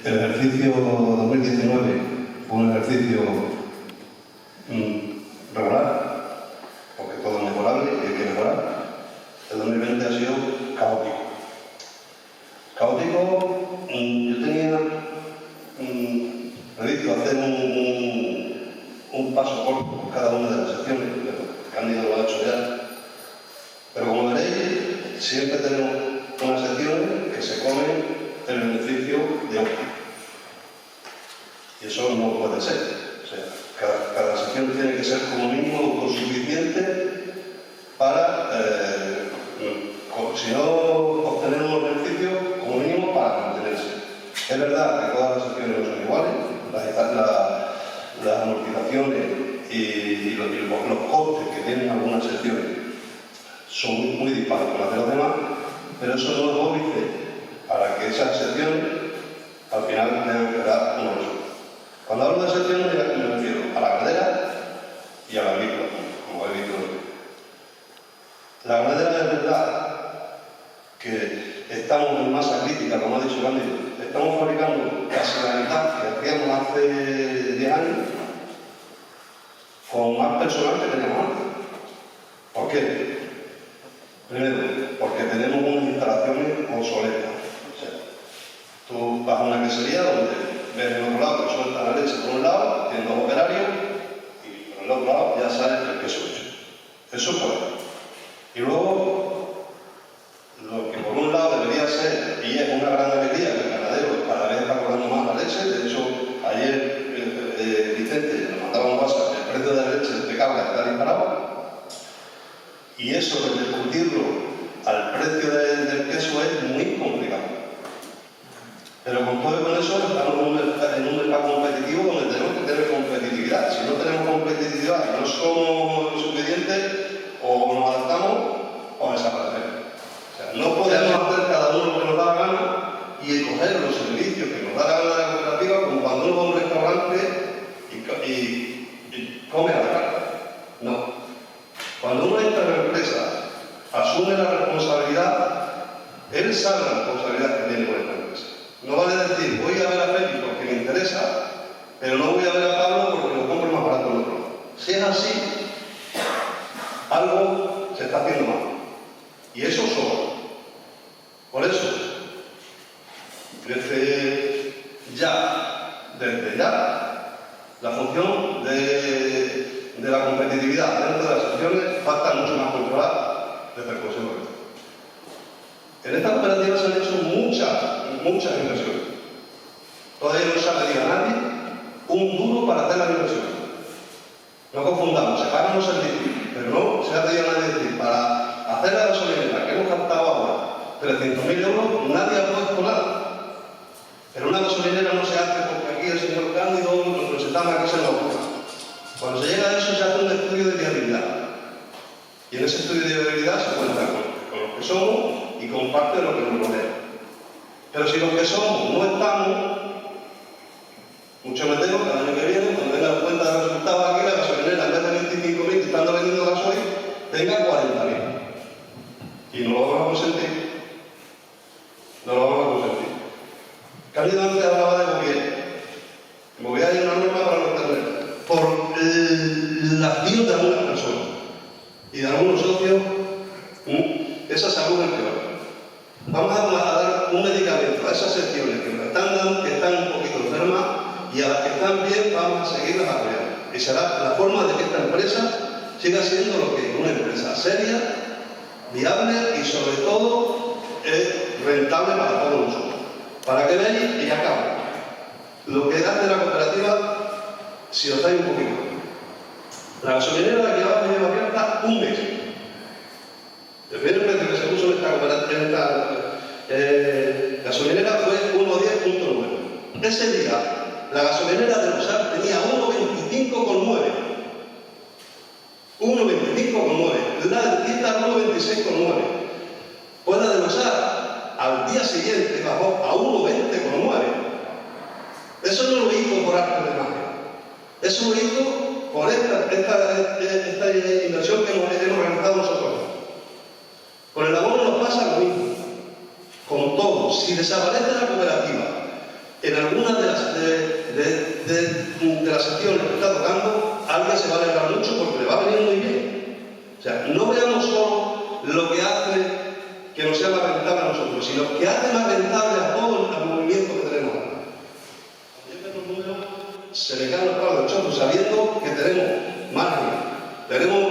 El ejercicio 2019 fue un ejercicio regular, porque todo es mejorable y hay que mejorar. El 2020 ha sido caótico. Caótico, yo tenía previsto hacer un paso corto por cada una de las secciones, Cándido lo ha hecho ya, pero como veréis, siempre tenemos unas secciones que se comen el beneficio de otras. Y eso no puede ser. O sea, cada sección tiene que ser como mínimo autosuficiente para, si no obtener unos beneficios, como mínimo para mantenerse. Es verdad que todas las secciones no son iguales, las amortizaciones y los costes que tienen algunas secciones son muy dispares con las de los demás, pero eso no es óbice para que esas secciones al final tengan que dar unos resultados. Cuando hablo de secciones me refiero a la ganadera y a la agrícola, como habéis visto. La ganadera es verdad que estamos en masa crítica, como ha dicho Cándido. Estamos fabricando casi la mitad que hacíamos hace 10 años con más personal que teníamos antes. ¿Por qué? Primero, porque tenemos unas instalaciones obsoletas. O sea, tú vas a una quesería donde ves en otro lado que suelta la leche por un lado, tienes dos operarios y por el otro lado ya sale el queso hecho. Eso es bueno. Y luego, lo que por un lado debería ser, y es una gran alegría, que el ganadero cada vez está cobrando más la leche. De hecho, ayer Vicente nos mandaba un WhatsApp, el precio de la leche de cabra está disparado. Y eso de discutirlo al precio del queso es muy complicado. Pero con todo y con eso estamos en un mercado competitivo donde tenemos que tener competitividad. Si no tenemos competitividad y no somos suficientes, o nos adaptamos o desaparecemos. O sea, no podemos hacer cada uno lo que nos da la gana y coger los servicios que nos da la gana de la cooperativa como cuando uno va a un restaurante y come a la carta. No. Cuando uno entra en la empresa, asume la responsabilidad, él sabe la responsabilidad que tiene con esta empresa. No vale decir, voy a ver a Félix porque me interesa, pero no voy a ver a Pablo porque lo compro más barato en otro lado. Si es así, algo se está haciendo mal. Y eso sobra. Por eso, desde ya, la función de la competitividad dentro de las secciones va a estar mucho más controlada desde el Consejo Rector. En esta cooperativa se han hecho muchas inversiones. Todavía no se ha pedido a nadie un duro para hacer las inversiones. No confundamos, se pagan los servicios, pero no se ha pedido a nadie decir, para hacer la gasolinera que hemos gastado ahora 300.000 euros, nadie ha puesto nada. Pero una gasolinera no se hace porque aquí el señor Cándido nos presentaba que se nos ocurra. Cuando se llega a eso se hace un estudio de viabilidad. Y en ese estudio de viabilidad se cuenta con los que somos y con parte de lo que nos rodea. Pero si los que somos no estamos, mucho me temo que el año que viene, cuando tenga cuenta de resultados aquí, la gasolinera en vez de 25.000 estando vendiendo gasoil, tenga 40.000. Y no lo vamos a consentir. No lo vamos a consentir. Cándido antes hablaba de gobierno. Me voy a ir a una norma para no tener. Por la acción de algunas personas y de algunos socios, esa salud es peor. Vamos a dar un medicamento a esas secciones que nos están dando, que están un poquito enfermas, y a las que están bien vamos a seguirlas apoyando. Y será la forma de que esta empresa siga siendo lo que es una empresa seria, viable y sobre todo rentable para todos nosotros. Para que veáis, y acabo, lo que hace la cooperativa, si os dais un poquito. La gasolinera la lleva abierta un mes. El primer precio que se puso en esta gasolinera fue 1,10.9. Ese día, la gasolinera de Rosar tenía 1,25,9. 1,25,9. La de Quinta 1,26,9. Pues la de Rosar, al día siguiente, bajó a 1,20,9. Eso no lo hizo por arte de magia. Eso lo hizo por esta inversión que hemos realizado nosotros. Con el abono nos pasa lo mismo. Con todo, si desaparece la cooperativa en alguna de las secciones que está tocando, alguien se va a alegrar mucho porque le va a venir muy bien. O sea, no veamos solo lo que hace que nos sea más rentable a nosotros, sino que hace más rentable a todo el movimiento que tenemos ahora. Se le caen los palos del choto sabiendo que tenemos margen, tenemos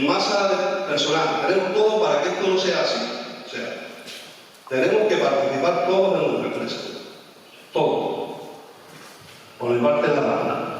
masa personal, tenemos todo para que esto no sea así. O sea, tenemos que participar todos en nuestra empresa. Todos. Por mi parte, la mano.